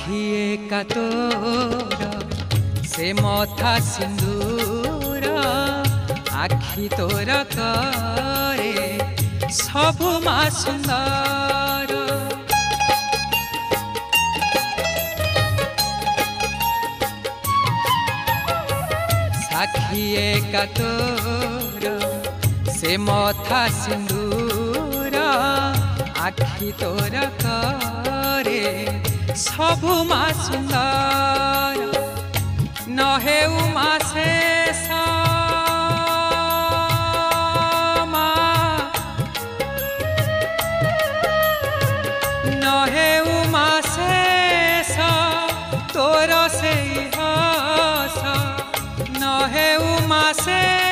आखिए का तोर से मथा सिंदूर आखि तोर करे सबु मा सुंदर साखिए का तोर से मथा सिंदूर आखि तोर करे सबु मा सुंदर न हेउ मा शेष न हेउ मा शेष तोर से हस न हेउ मा शेष